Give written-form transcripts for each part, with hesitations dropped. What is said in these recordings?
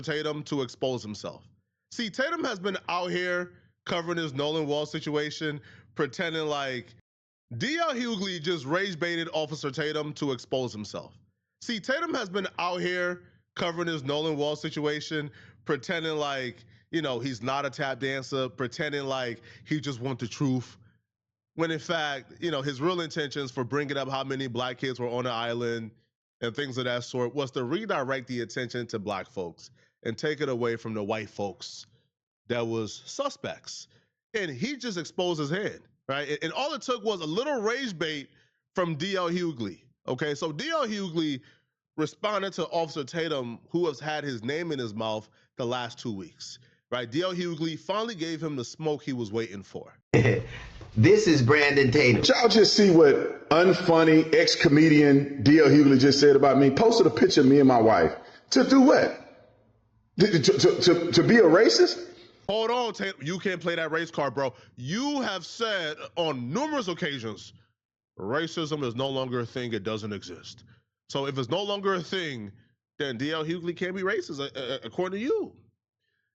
Tatum to expose himself. See, Tatum has been out here covering his Nolan Wall situation, pretending like D.L. Hughley just rage baited Officer Tatum to expose himself. See, Tatum has been out here covering his Nolan Wall situation, pretending like, he's not a tap dancer, pretending like he just wants the truth. When in fact, his real intentions for bringing up how many black kids were on the island and things of that sort was to redirect the attention to black folks and take it away from the white folks that was suspects. And he just exposed his head, right? And all it took was a little rage bait from D.L. Hughley. Okay, so D.L. Hughley responded to Officer Tatum, who has had his name in his mouth the last 2 weeks, right? D.L. Hughley finally gave him the smoke he was waiting for. This is Brandon Tatum. Y'all just see what unfunny ex-comedian D.L. Hughley just said about me. Posted a picture of me and my wife. To do what? To be a racist? Hold on, Tatum. You can't play that race card, bro. You have said on numerous occasions, racism is no longer a thing. It doesn't exist. So if it's no longer a thing, then D.L. Hughley can't be racist, according to you.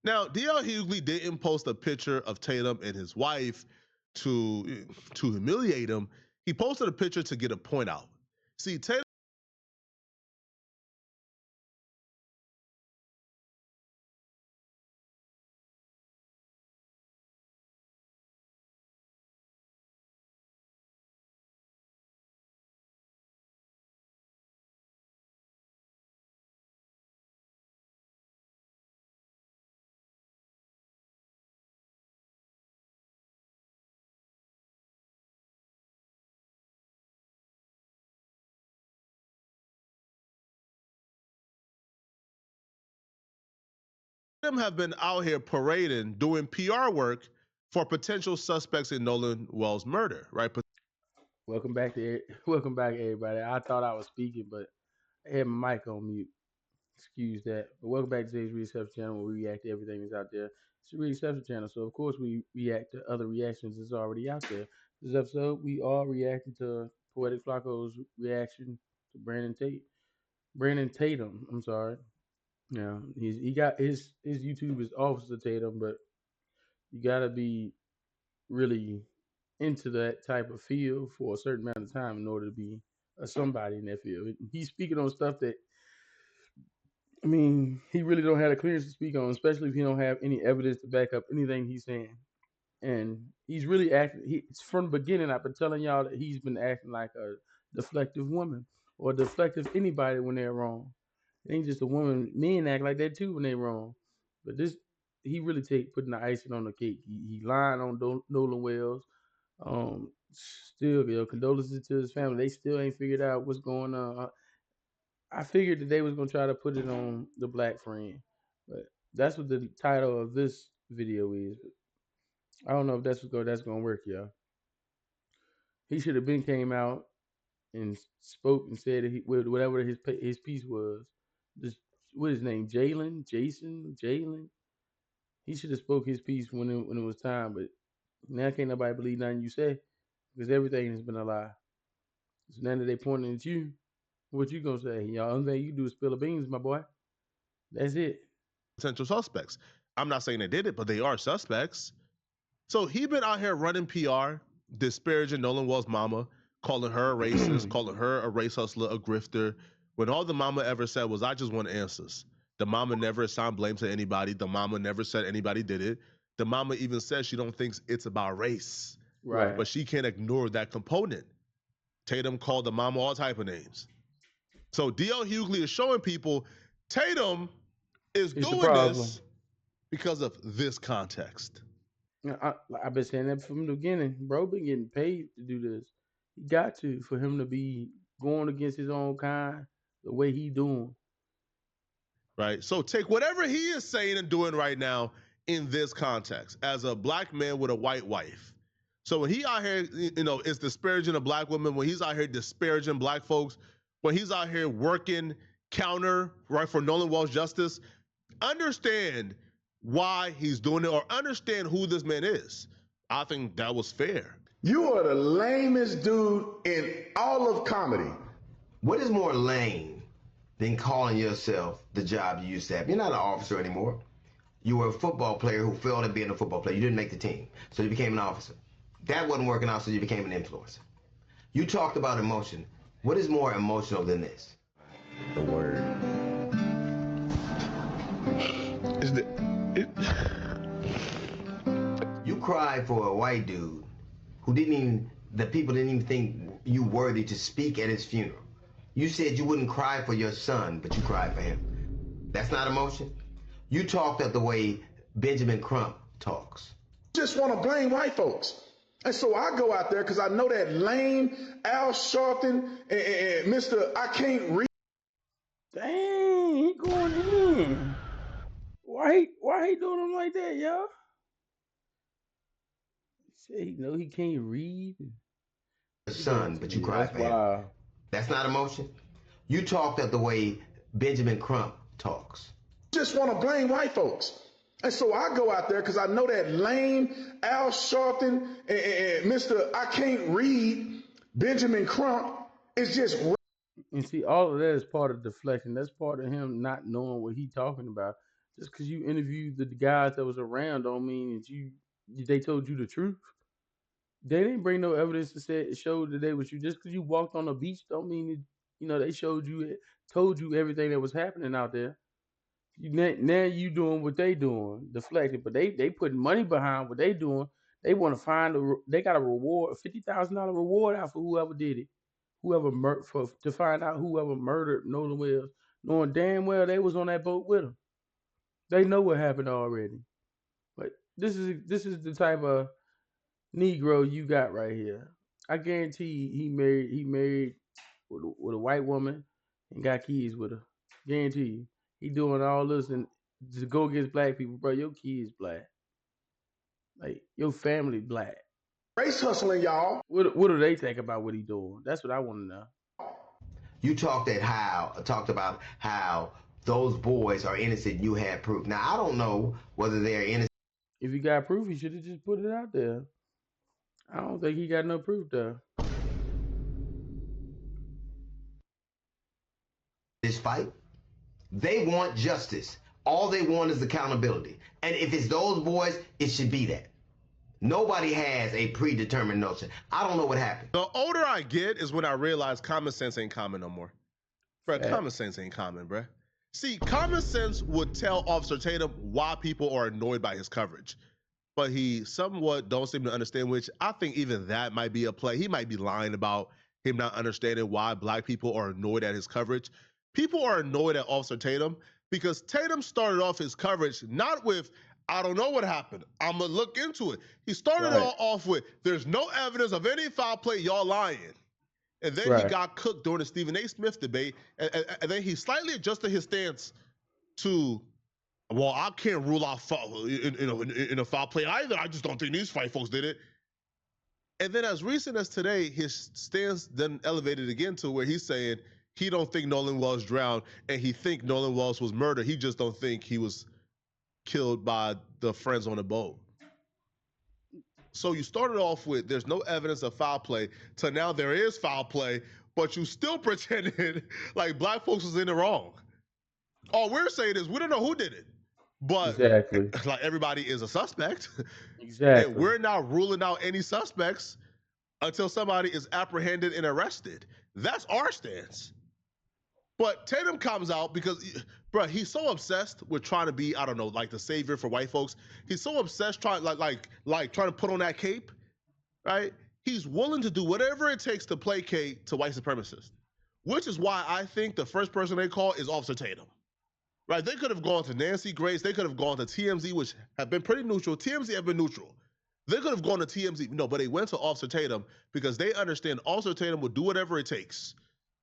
Now, D.L. Hughley didn't post a picture of Tatum and his wife to humiliate him. He posted a picture to get a point out. See, Tatum have been out here parading, doing PR work for potential suspects in Nolan Well's murder, right? Welcome back, everybody. I thought I was speaking, but I had my mic on mute. Excuse that. But welcome back to today's Reception Channel, where we react to everything that's out there. It's a Reception Channel, so of course we react to other reactions that's already out there. This episode, we are reacting to Poetic Flacco's reaction to Brandon Tatum. I'm sorry. Yeah, he got his YouTube is Officer Tatum, but you gotta be really into that type of field for a certain amount of time in order to be somebody in that field. He's speaking on stuff that, I mean, he really don't have the clearance to speak on, especially if he don't have any evidence to back up anything he's saying. And he's really acting. From the beginning, I've been telling y'all that he's been acting like a deflective woman or deflective anybody when they're wrong. It ain't just a woman. Men act like that too when they're wrong. But this, he really putting the icing on the cake. He lying on Nolan Wells. Still, condolences to his family. They still ain't figured out what's going on. I figured that they was gonna try to put it on the black friend, but that's what the title of this video is. I don't know if that's gonna work, y'all. He should have been came out and spoke and said that whatever his piece was. Just what his name, Jalen. He should have spoke his piece when it was time, but now can't nobody believe nothing you say because everything has been a lie. So now that they pointing at you, what you gonna say? Y'all, only thing you can do is spill the beans, my boy. That's it. Potential suspects. I'm not saying they did it, but they are suspects. So he been out here running PR, disparaging Nolan Well's mama, calling her a racist, calling her a race hustler, a grifter, when all the mama ever said was, I just want answers. The mama never assigned blame to anybody. The mama never said anybody did it. The mama even said she don't think it's about race. Right. But she can't ignore that component. Tatum called the mama all type of names. So D.L. Hughley is showing people Tatum is doing this because of this context. I've been saying that from the beginning. Bro been getting paid to do this. He got to, for him to be going against his own kind the way he doing. Right. So take whatever he is saying and doing right now in this context as a black man with a white wife. So when he out here, is disparaging a black woman, when he's out here disparaging black folks, when he's out here working counter, right, for Nolan Well's justice, understand why he's doing it or understand who this man is. I think that was fair. You are the lamest dude in all of comedy. What is more lame? than calling yourself the job you used to have. You're not an officer anymore. You were a football player who failed at being a football player. You didn't make the team, so you became an officer. That wasn't working out, so you became an influencer. You talked about emotion. What is more emotional than this? The word. You cried for a white dude who the people didn't even think you worthy to speak at his funeral. You said you wouldn't cry for your son, but you cried for him. That's not emotion? You talked up the way Benjamin Crump talks. Just want to blame white folks. And so I go out there because I know that lame Al Sharpton and Mr. I Can't Read. Dang, he going in. Why he doing him like that, y'all? He said he know he can't read. Your son, but you cried for him. Wow. That's not emotion? You talked up the way Benjamin Crump talks. Just want to blame white folks. And so I go out there because I know that lame Al Sharpton and Mr. I Can't Read, Benjamin Crump, is just. And see, all of that is part of deflection. That's part of him not knowing what he's talking about. Just because you interviewed the guys that was around don't mean that they told you the truth. They didn't bring no evidence to show that they was you. Just because you walked on the beach don't mean that, they told you everything that was happening out there. Now you doing what they doing, deflecting, but they putting money behind what they doing. They want to they got a reward, $50,000 reward out for whoever did it, to find out whoever murdered Nolan Wells, knowing damn well they was on that boat with him. They know what happened already. But this is the type of Negro you got right here. I guarantee he married with a white woman and got kids with her. Guarantee you. He doing all this and to go against black people, bro. Your kids black. Like your family black. Race hustling, y'all. What do they think about what he doing? That's what I want to know. You talked about how those boys are innocent. You had proof. Now I don't know whether they're innocent. If he got proof, he should have just put it out there. I don't think he got no proof there. This fight, they want justice. All they want is accountability. And if it's those boys, it should be that. Nobody has a predetermined notion. I don't know what happened. The older I get is when I realize common sense ain't common no more. Bruh, common sense ain't common, bruh. See, common sense would tell Officer Tatum why people are annoyed by his coverage. But he somewhat don't seem to understand, which I think even that might be a play. He might be lying about him not understanding why black people are annoyed at his coverage. People are annoyed at Officer Tatum because Tatum started off his coverage not with, I don't know what happened, I'm going to look into it. He started off with, there's no evidence of any foul play, y'all lying. And then he got cooked during the Stephen A. Smith debate, and then he slightly adjusted his stance to, well, I can't rule out foul, in a foul play either. I just don't think these white folks did it. And then as recent as today, his stance then elevated again to where he's saying he don't think Nolan Wells drowned, and he think Nolan Wells was murdered. He just don't think he was killed by the friends on the boat. So you started off with there's no evidence of foul play to now there is foul play, but you still pretended like black folks was in the wrong. All we're saying is we don't know who did it, but like everybody is a suspect. Exactly. And we're not ruling out any suspects until somebody is apprehended and arrested. That's our stance. But Tatum comes out because, bro, he's so obsessed with trying to be, I don't know, like the savior for white folks. He's so obsessed trying trying to put on that cape, right? He's willing to do whatever it takes to placate to white supremacists, which is why I think the first person they call is Officer Tatum, right? They could have gone to Nancy Grace. They could have gone to TMZ, which have been pretty neutral. TMZ have been neutral. They could have gone to TMZ, no, but they went to Officer Tatum because they understand Officer Tatum will do whatever it takes.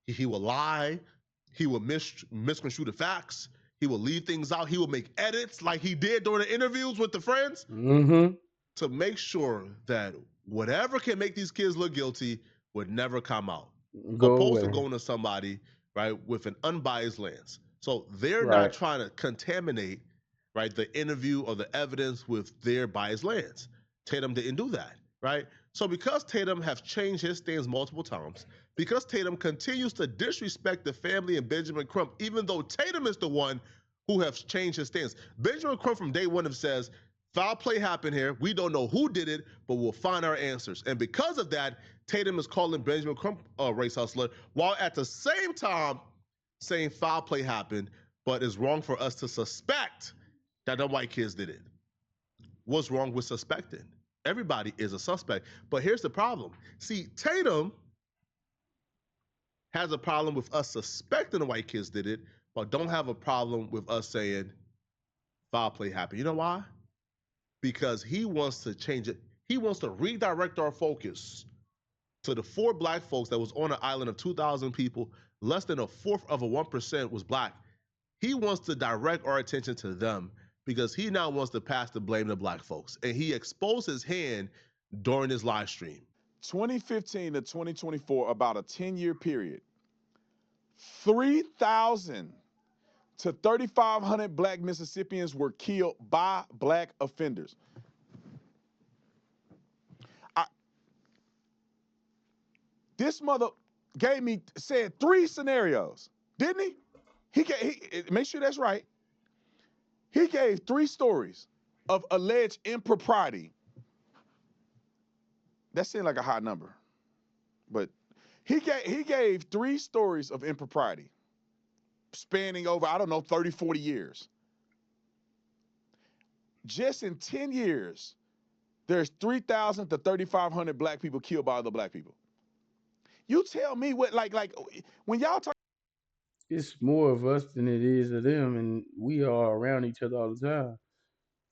He will lie. He will misconstrue the facts. He will leave things out. He will make edits like he did during the interviews with the friends to make sure that whatever can make these kids look guilty would never come out. Opposed to going to somebody, right, with an unbiased lens. So they're not trying to contaminate, right, the interview or the evidence with their biased lens. Tatum didn't do that, right? So because Tatum has changed his stance multiple times, because Tatum continues to disrespect the family and Benjamin Crump, even though Tatum is the one who has changed his stance. Benjamin Crump from day one have says, foul play happened here. We don't know who did it, but we'll find our answers. And because of that, Tatum is calling Benjamin Crump a race hustler, while at the same time saying foul play happened, but it's wrong for us to suspect that the white kids did it. What's wrong with suspecting? Everybody is a suspect. But here's the problem. See, Tatum has a problem with us suspecting the white kids did it, but don't have a problem with us saying foul play happened. You know why? Because he wants to change it. He wants to redirect our focus to the 4 black folks that was on an island of 2,000 people. Less than a fourth of a 1% was black. He wants to direct our attention to them because he now wants to pass the blame to black folks. And he exposed his hand during his live stream. 2015 to 2024, about a 10-year period, 3,000 to 3,500 black Mississippians were killed by black offenders. This mother said 3 scenarios, didn't he? Make sure that's right. He gave 3 stories of alleged impropriety. That seemed like a high number, but he gave 3 stories of impropriety spanning over, I don't know, 30, 40 years. Just in 10 years, there's 3,000 to 3,500 black people killed by other black people. You tell me what, like when y'all talk. It's more of us than it is of them, and we are around each other all the time.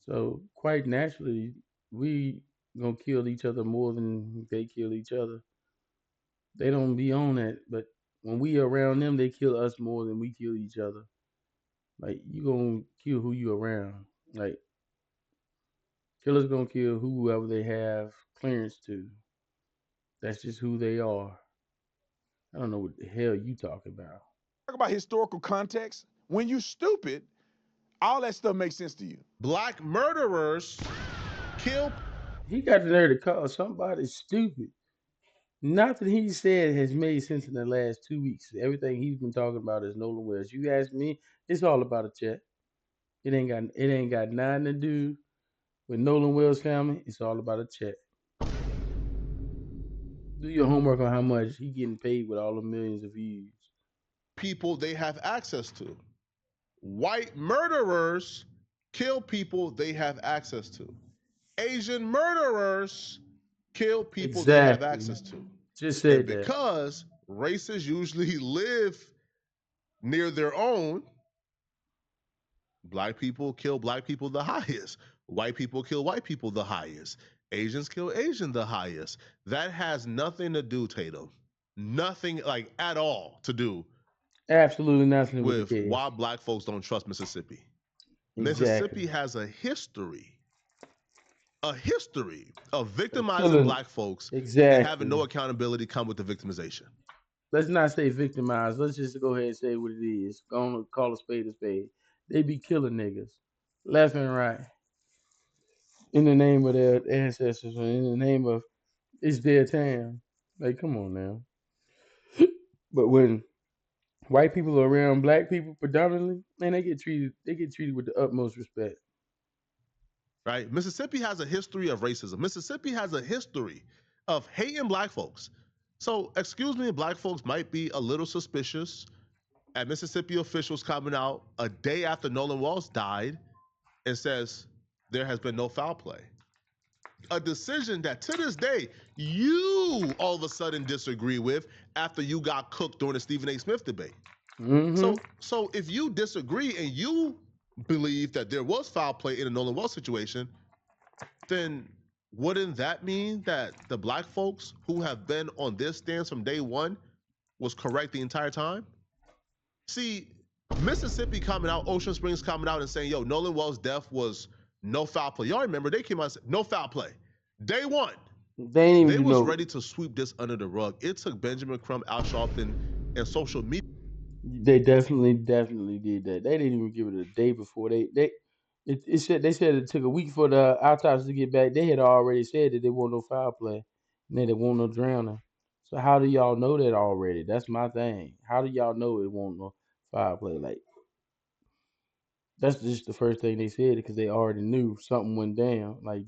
So quite naturally, we gonna kill each other more than they kill each other. They don't be on that, but when we around them, they kill us more than we kill each other. Like, you gonna kill who you around. Like, killers gonna kill whoever they have clearance to. That's just who they are. I don't know what the hell you talking about. Talk about historical context. When you stupid, all that stuff makes sense to you. Black murderers kill. He got the nerve to call somebody stupid. Nothing he said has made sense in the last 2 weeks. Everything he's been talking about is Nolan Wells. You ask me, it's all about a check. It ain't got nothing to do with Nolan Wells' family. It's all about a check. Do your homework on how much he getting paid with all the millions of views. People they have access to. White murderers kill people they have access to. Asian murderers kill people they have access to. Just said that. Because races usually live near their own, black people kill black people the highest. White people kill white people the highest. Asians kill Asian the highest. That has nothing to do, Tatum. Nothing, like, at all to do. Absolutely nothing with why black folks don't trust Mississippi. Exactly. Mississippi has a history of victimizing black folks and having no accountability come with the victimization. Let's not say victimized. Let's just go ahead and say what it is. Go on, call a spade a spade. They be killing niggas left and right in the name of their ancestors or in the name of it's their town. Like, come on now. But when white people are around black people predominantly, man, they get treated with the utmost respect. Right? Mississippi has a history of racism. Mississippi has a history of hating black folks. So, excuse me, black folks might be a little suspicious at Mississippi officials coming out a day after Nolan Walls died and says there has been no foul play. A decision that to this day you all of a sudden disagree with after you got cooked during the Stephen A. Smith debate. Mm-hmm. So if you disagree and you believe that there was foul play in the Nolan Wells situation, then wouldn't that mean that the black folks who have been on this stance from day one was correct the entire time? See, Mississippi coming out, Ocean Springs coming out and saying, yo, Nolan Wells' death was no foul play. Y'all remember, they came out and said, no foul play. Day one. They was ready to sweep this under the rug. It took Benjamin Crump, Al Sharpton, and social media. They definitely did that. They didn't even give it a day before they said it took a week for the autopsy to get back. They had already said that there wasn't no foul play. And then it won't no drowning. So how do y'all know that already? That's my thing. How do y'all know it won't no foul play? Like that's just the first thing they said because they already knew something went down. Like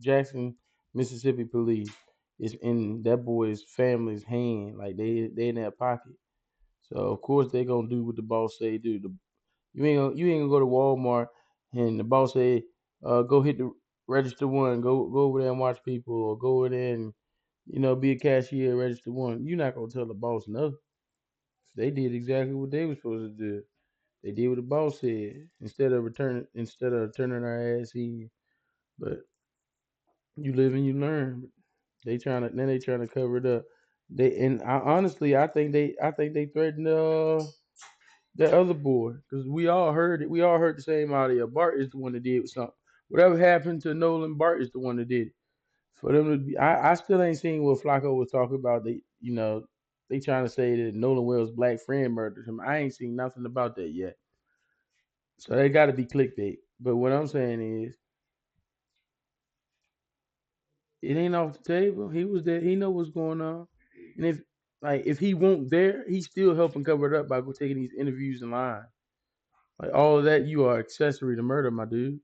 Jackson, Mississippi police is in that boy's family's hand. Like they in that pocket. So of course they gonna do what the boss say do. You ain't gonna go to Walmart and the boss say, go hit the register one, go over there and watch people, or go over there and be a cashier, at register one. You're not gonna tell the boss no. They did exactly what they were supposed to do. They did what the boss said instead of turning our ass in. But you live and you learn. They trying to cover it up. I think they threatened that other boy because we all heard it. We all heard the same audio. Bart is the one that did something. Whatever happened to Nolan, Bart is the one that did it. For them to be, I still ain't seen what Flacco was talking about. They trying to say that Nolan Wells' black friend murdered him. I ain't seen nothing about that yet. So they got to be clickbait. But what I'm saying is, it ain't off the table. He was there. He know what's going on. And if he won't there, he's still helping cover it up by taking these interviews and lying. Like all of that, you are accessory to murder, my dude.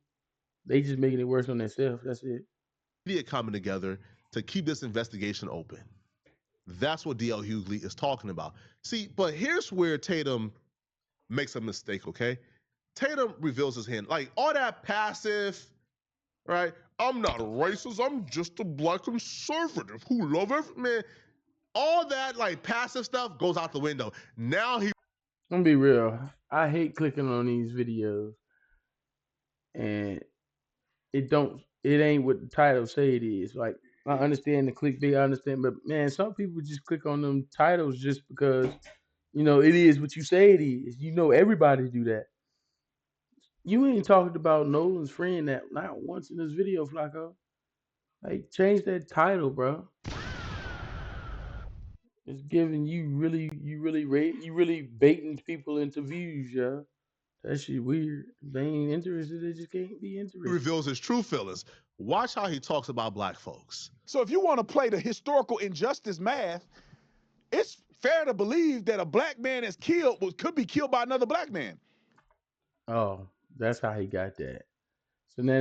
They just making it worse on themselves. That's it. Media coming together to keep this investigation open. That's what DL Hughley is talking about. See, but here's where Tatum makes a mistake, okay? Tatum reveals his hand. Like all that passive, right? I'm not a racist. I'm just a black conservative who love every man. All that like passive stuff goes out the window. Now he I'm gonna be real. I hate clicking on these videos, and it ain't what the title say it is. Like I understand the clickbait, I understand, but man, some people just click on them titles just because it is what you say it is. Everybody do that. You ain't talking about Nolan's friend that not once in this video, Flacco. Like change that title, bro. It's giving you really baiting people into views, yeah. That shit weird. They ain't interested. They just can't be interested. reveals his true feelings. Watch how he talks about black folks. So if you want to play the historical injustice math, it's fair to believe that a black man is could be killed by another black man. Oh, that's how he got that. So now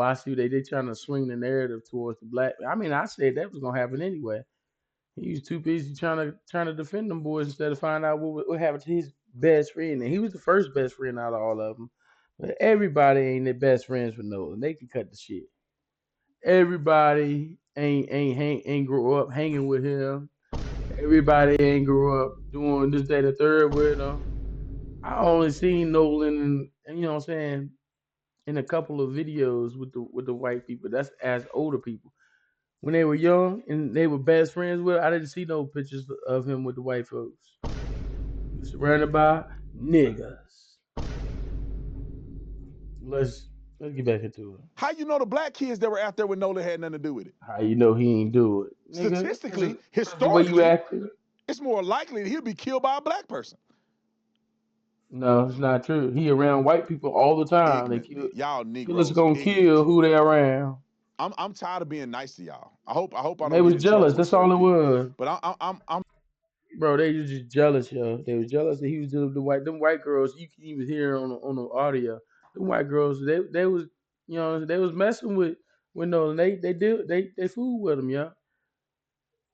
I see they trying to swing the narrative towards the black. I mean, I said that was gonna happen anyway. He was too busy trying to defend them boys instead of find out what happened to his best friend. And he was the first best friend out of all of them. But everybody ain't their best friends with Nolan. They can cut the shit. Everybody ain't grow up hanging with him. Everybody ain't grow up doing this, that, and the third with him. I only seen Nolan, and you know what I'm saying, in a couple of videos with the white people. That's as older people. When they were young and they were best friends with, I didn't see no pictures of him with the white folks. He was surrounded by niggas. Let's get back into it. How you know the black kids that were out there with Nolan had nothing to do with it? How you know he ain't do it? Nigga, Statistically, the way you historically, acting. it's more likely that he'll be killed by a black person. No, it's not true. He around white people all the time. Y'all Killers Negroes gonna ignorant. kill who they around. I'm tired of being nice to y'all. I hope I don't They get was in jealous. trouble with That's all certain it people. was. But I'm Bro, they was just jealous, yo. They was jealous that he was dealing with them white girls. You can even hear on the audio. Them white girls, they was they was messing with Nolan. They fooled with him, yo.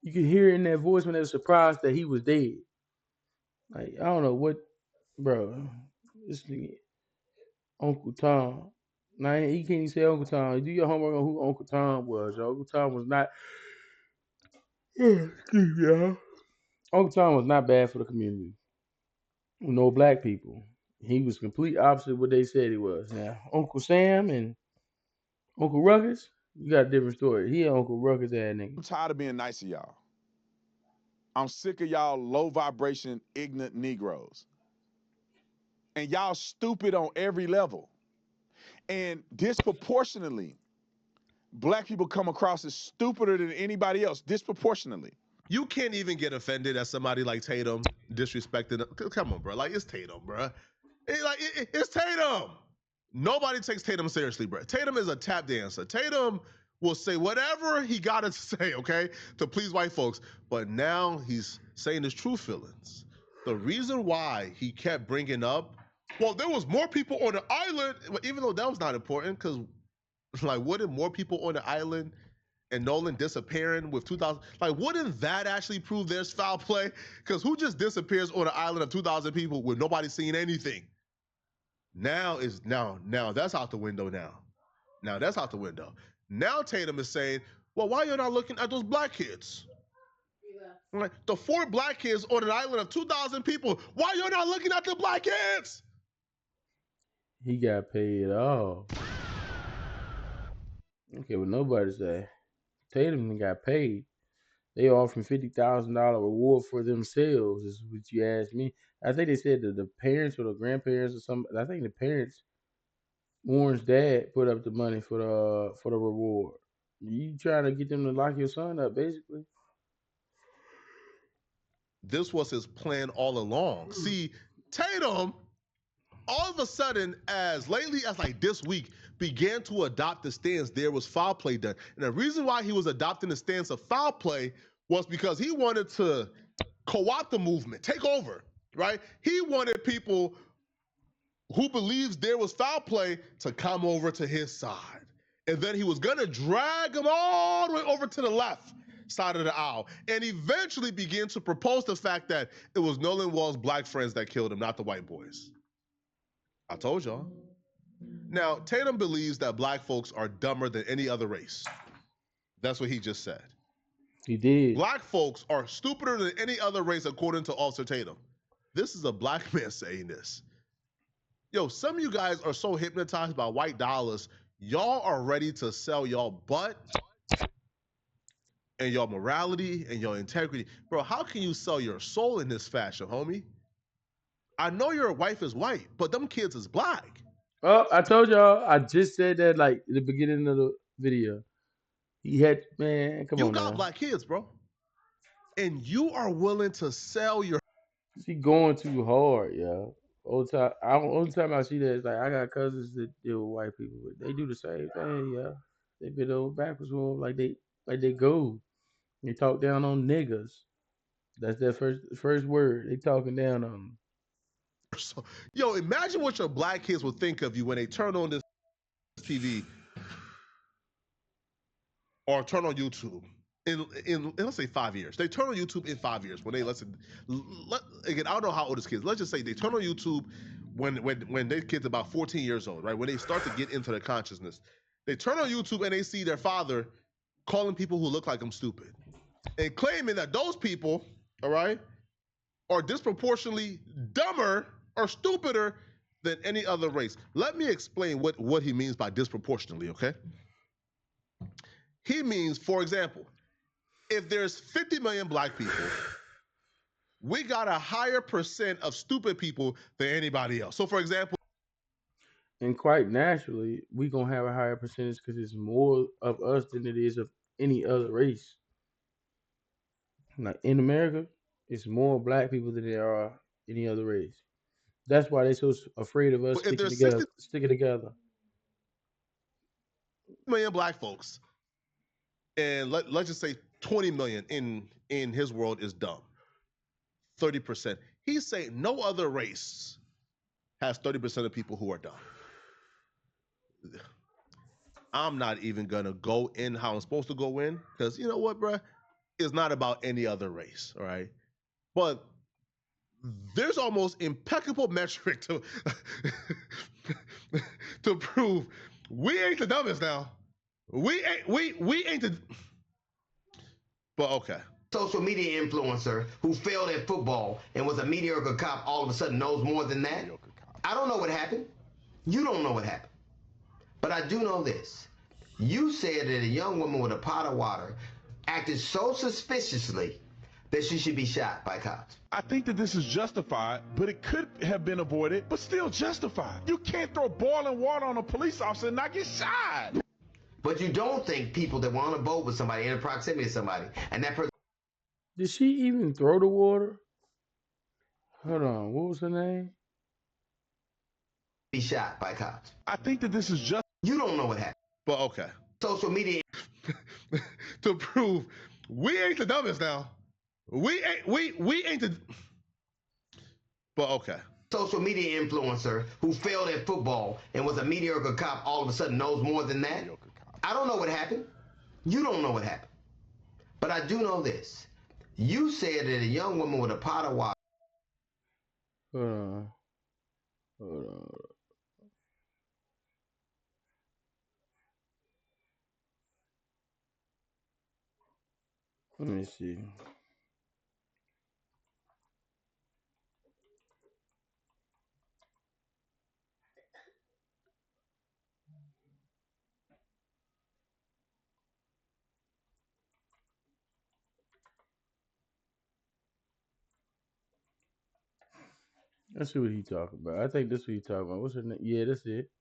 You could hear in their voice when they were surprised that he was dead. Like I don't know what, bro. This nigga Uncle Tom. Now he can't even say Uncle Tom. Do your homework on who Uncle Tom was. Yo. Uncle Tom was not. Excuse me, y'all. Uncle Tom was not bad for the community. No black people. He was complete opposite of what they said he was. Now, Uncle Sam and Uncle Ruckus, you got a different story. He an Uncle Ruckus ass nigga. I'm tired of being nice to y'all. I'm sick of y'all low vibration, ignorant Negroes. And y'all stupid on every level. And disproportionately, black people come across as stupider than anybody else, disproportionately. You can't even get offended at somebody like Tatum disrespecting. Come on, bro. Like it's Tatum, bro. It's Tatum. Nobody takes Tatum seriously, bro. Tatum is a tap dancer. Tatum will say whatever he got to say, okay, to please white folks. But now he's saying his true feelings. The reason why he kept bringing up, well, there was more people on the island, even though that was not important, because like, wouldn't more people on the island and Nolan disappearing with 2,000, like, wouldn't that actually prove there's foul play? Because who just disappears on an island of 2,000 people with nobody seeing anything? Now that's out the window now. Now that's out the window. Now Tatum is saying, well, why you're not looking at those black kids? Yeah. Like, the 4 black kids on an island of 2,000 people, why you're not looking at the black kids? He got paid off. Okay, well, nobody say. Tatum got paid. They offering $50,000 reward for themselves, is what you asked me. I think they said that the parents or the grandparents or something. I think the parents, Warren's dad, put up the money for the reward. You trying to get them to lock your son up, basically. This was his plan all along. See, Tatum, all of a sudden, as lately as like this week, began to adopt the stance there was foul play done. And the reason why he was adopting the stance of foul play was because he wanted to co-opt the movement, take over, right? He wanted people who believes there was foul play to come over to his side. And then he was gonna drag them all the way over to the left side of the aisle and eventually begin to propose the fact that it was Nolan Wall's black friends that killed him, not the white boys. I told y'all. Now, Tatum believes that black folks are dumber than any other race. That's what he just said. He did. Black folks are stupider than any other race, according to Officer Tatum. This is a black man saying this. Yo, some of you guys are so hypnotized by white dollars, y'all are ready to sell y'all butt and your morality and your integrity. Bro, how can you sell your soul in this fashion, homie? I know your wife is white, but them kids is black. Oh, I told y'all. I just said that like in the beginning of the video. He had, man, come on, you got now. Black kids, bro. And you are willing to sell your... She going too hard, yo. Only time I see that is like I got cousins that deal with white people, but they do the same thing, yeah. They been over backwards with them like they go. They talk down on niggas. That's their first word. They talking down on them. Yo, imagine what your black kids would think of you when they turn on this TV or turn on YouTube in let's say 5 years. They turn on YouTube in 5 years when they listen. Again, I don't know how old this kids. Let's just say they turn on YouTube when their kids about 14 years old, right? When they start to get into their consciousness, they turn on YouTube and they see their father calling people who look like them stupid and claiming that those people, all right, are disproportionately dumber or stupider than any other race. Let me explain what he means by disproportionately, okay? He means, for example, if there's 50 million black people, we got a higher percent of stupid people than anybody else. So, for example, and quite naturally, we gonna have a higher percentage because it's more of us than it is of any other race. Like in America, it's more black people than there are any other race. That's why they're so afraid of us sticking together. 60 million black folks, and let's just say 20 million in his world is dumb. 30%. He's saying no other race has 30% of people who are dumb. I'm not even gonna go in how I'm supposed to go in, because you know what, bruh? It's not about any other race, all right? But there's almost impeccable metric to to prove we ain't the dumbest now. We ain't the... But okay. Social media influencer who failed at football and was a mediocre cop all of a sudden knows more than that? I don't know what happened. You don't know what happened. But I do know this. You said that a young woman with a pot of water acted so suspiciously that she should be shot by cops. I think that this is justified, but it could have been avoided, but still justified. You can't throw boiling water on a police officer and not get shot. But you don't think people that want to vote with somebody in proximity to somebody, and that person... Did she even throw the water? Hold on, what was her name? Be shot by cops. I think that this is just... You don't know what happened. But okay. Social media... to prove we ain't the dumbest now. We ain't the. But okay. Social media influencer who failed at football and was a mediocre cop all of a sudden knows more than that? I don't know what happened. You don't know what happened. But I do know this. You said that a young woman with a pot of water. Hold on. Hold on. Let me see. Let's see what he talking about. I think this is what he talking about. What's her name? Yeah, that's it.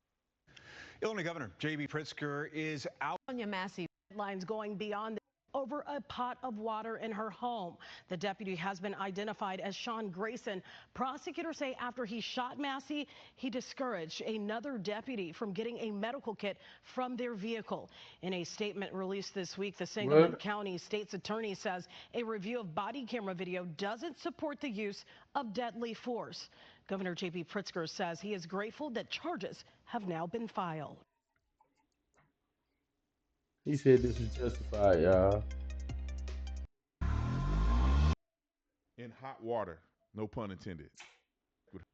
Illinois Governor J.B. Pritzker is out. Massive headlines going beyond over a pot of water in her home. The deputy has been identified as Sean Grayson. Prosecutors say after he shot Massey, he discouraged another deputy from getting a medical kit from their vehicle. In a statement released this week, the Sangamon County State's attorney says a review of body camera video doesn't support the use of deadly force. Governor J.B. Pritzker says he is grateful that charges have now been filed. He said this is justified, y'all. In hot water, no pun intended.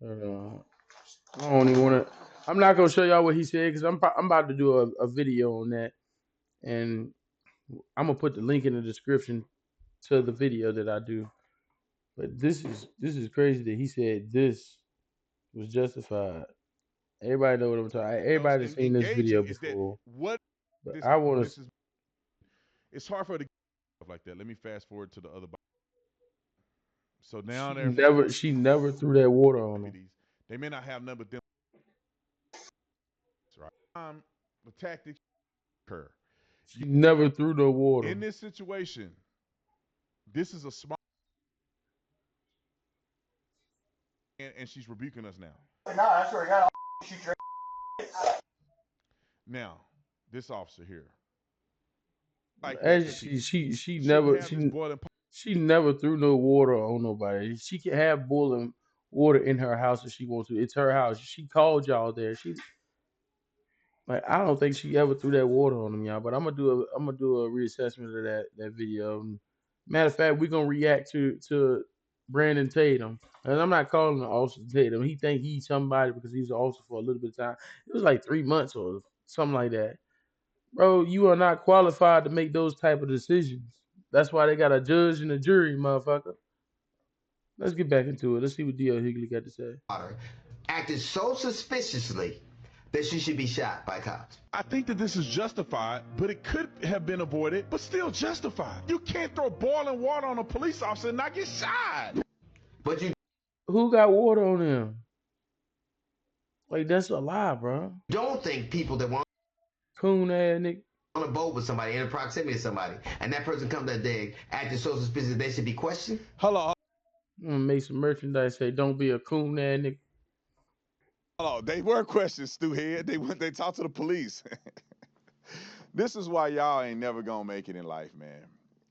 I don't even want to. I'm not gonna show y'all what he said because I'm about to do a video on that, and I'm gonna put the link in the description to the video that I do. But this is crazy that he said this was justified. Everybody know what I'm talking. Everybody's seen this video before. What? But I want to. It's hard for her to get stuff like that. Let me fast forward to the other. So now she never threw that water on them. They may not have none but them. Right. The tactics occur. She never threw no water. In this situation, this is a smart. And she's rebuking us now. No, that's where I got shoot your. Now, this officer here. Like she never threw no water on nobody. She can have boiling water in her house if she wants to. It's her house. She called y'all there. I don't think she ever threw that water on them, y'all. But I'm gonna do a reassessment of that video. Matter of fact, we're gonna react to Brandon Tatum. And I'm not calling him Officer Tatum. He think he's somebody because he's an officer for a little bit of time. It was like 3 months or something like that. Bro, you are not qualified to make those type of decisions. That's why they got a judge and a jury, motherfucker. Let's get back into it. Let's see what D.L. Higley got to say. Acted so suspiciously that she should be shot by cops. I think that this is justified, but it could have been avoided, but still justified. You can't throw boiling water on a police officer and not get shot. But who got water on them? Like, that's a lie, bro. Don't think people that want coon ass nigga on a boat with somebody in proximity to somebody, and that person comes that day acting so suspicious they should be questioned. Hello. I'm gonna make some merchandise say don't be a coon ass nigga. Hello, they were questioned, Stewhead. They talked to the police. This is why y'all ain't never gonna make it in life, man.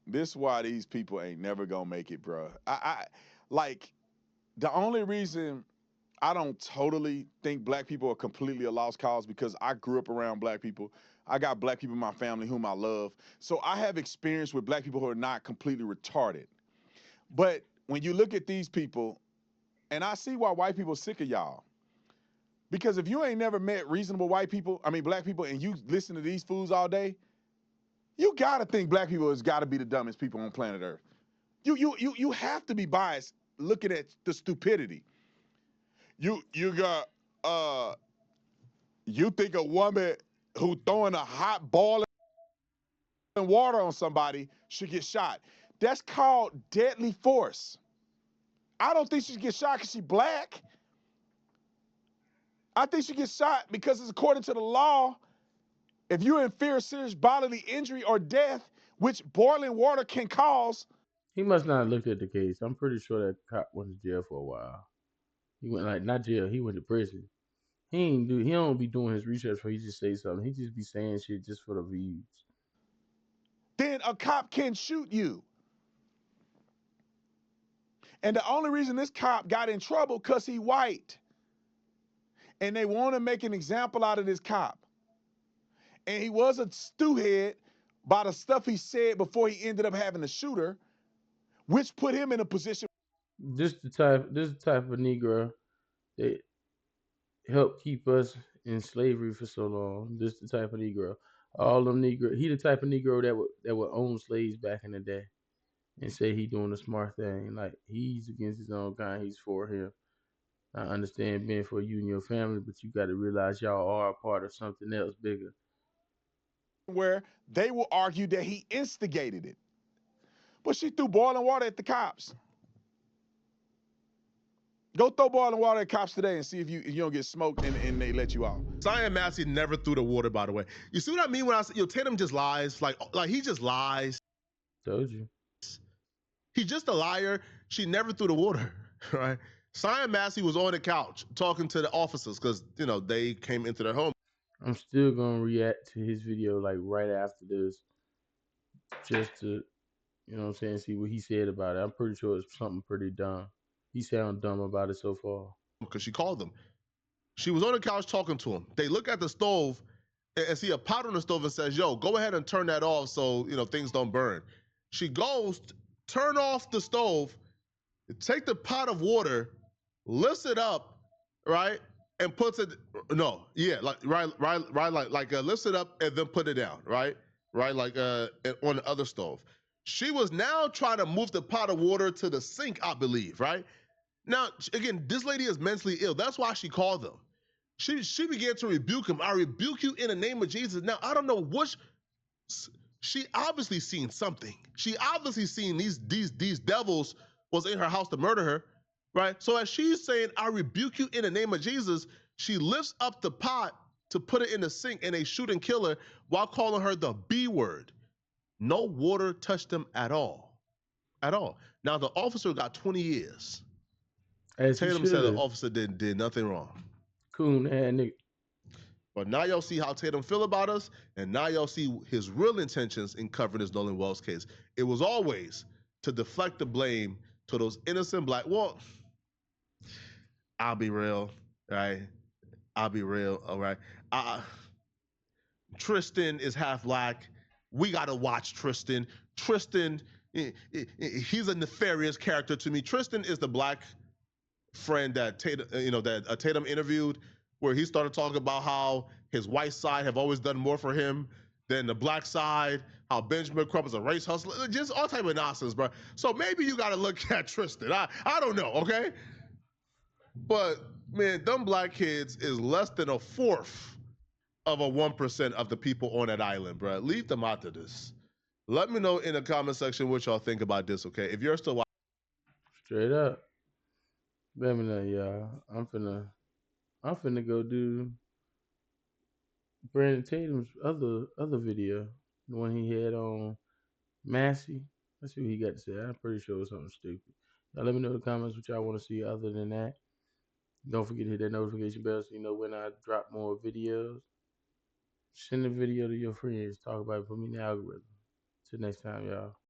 This is why these people ain't never gonna make it, bro. I like the only reason I don't totally think black people are completely a lost cause because I grew up around black people. I got black people in my family whom I love. So I have experience with black people who are not completely retarded. But when you look at these people, and I see why white people are sick of y'all. Because if you ain't never met reasonable black people, and you listen to these fools all day, you gotta think black people has gotta be the dumbest people on planet Earth. You have to be biased looking at the stupidity. You got you think a woman who throwing a hot boiling water on somebody should get shot. That's called deadly force. I don't think she should get shot because she's black. I think she gets shot because it's according to the law. If you're in fear of serious bodily injury or death, which boiling water can cause. He must not have looked at the case. I'm pretty sure that cop went to jail for a while. He went not jail. He went to prison. He don't be doing his research before he just say something. He just be saying shit just for the views. then a cop can shoot you. And the only reason this cop got in trouble because he white. And they want to make an example out of this cop. And he was a stewhead by the stuff he said before he ended up having a shooter, which put him in a position. This the type of Negro that helped keep us in slavery for so long. This the type of Negro. All them Negro. He the type of Negro that would own slaves back in the day and say he doing the smart thing. Like he's against his own kind. He's for him. I understand being for you and your family, but you got to realize y'all are a part of something else bigger. Where they will argue that he instigated it. But she threw boiling water at the cops. Go throw boiling water at cops today and see if you don't get smoked and they let you off. Cyan Massey never threw the water, by the way. You see what I mean when I say, Tatum just lies? Like he just lies. Told you. He's just a liar. She never threw the water, right? Cyan Massey was on the couch talking to the officers because, they came into their home. I'm still going to react to his video like right after this just to, see what he said about it. I'm pretty sure it's something pretty dumb. He sounds dumb about it so far. Because she called them. She was on the couch talking to him. They look at the stove and see a pot on the stove and says, yo, go ahead and turn that off so, things don't burn. She goes, turn off the stove, take the pot of water, lifts it up, right? And puts it, lifts it up and then put it down, right? Right, like on the other stove. She was now trying to move the pot of water to the sink, I believe, right? Now, again, this lady is mentally ill. That's why she called them. She began to rebuke him. I rebuke you in the name of Jesus. Now, I don't know she obviously seen something. She obviously seen these devils was in her house to murder her, right? So as she's saying, I rebuke you in the name of Jesus, she lifts up the pot to put it in the sink and they shoot and kill her while calling her the B word. No water touched them at all. At all. Now, the officer got 20 years. Tatum said the officer did nothing wrong. Cool, man, nigga. But now y'all see how Tatum feel about us, and now y'all see his real intentions in covering this Nolan Wells case. It was always to deflect the blame to those innocent black. Well, I'll be real, right? I'll be real, all right? Tristan is half black. We gotta watch Tristan. Tristan, he's a nefarious character to me. Tristan is the black friend that Tatum interviewed, where he started talking about how his white side have always done more for him than the black side, how Benjamin Crump is a race hustler, just all type of nonsense, bro. So maybe you got to look at Tristan. I don't know, okay? But, man, them black kids is less than a fourth of a 1% of the people on that island, bro. Leave them out of this. Let me know in the comment section what y'all think about this, okay? If you're still watching. Straight up. Let me know, y'all. I'm finna go do Brandon Tatum's other video, the one he had on Massey. Let's see what he got to say. I'm pretty sure it's something stupid. Now let me know in the comments what y'all want to see other than that. Don't forget to hit that notification bell so you know when I drop more videos. Send the video to your friends. Talk about it. Put me in the algorithm. Till next time, y'all.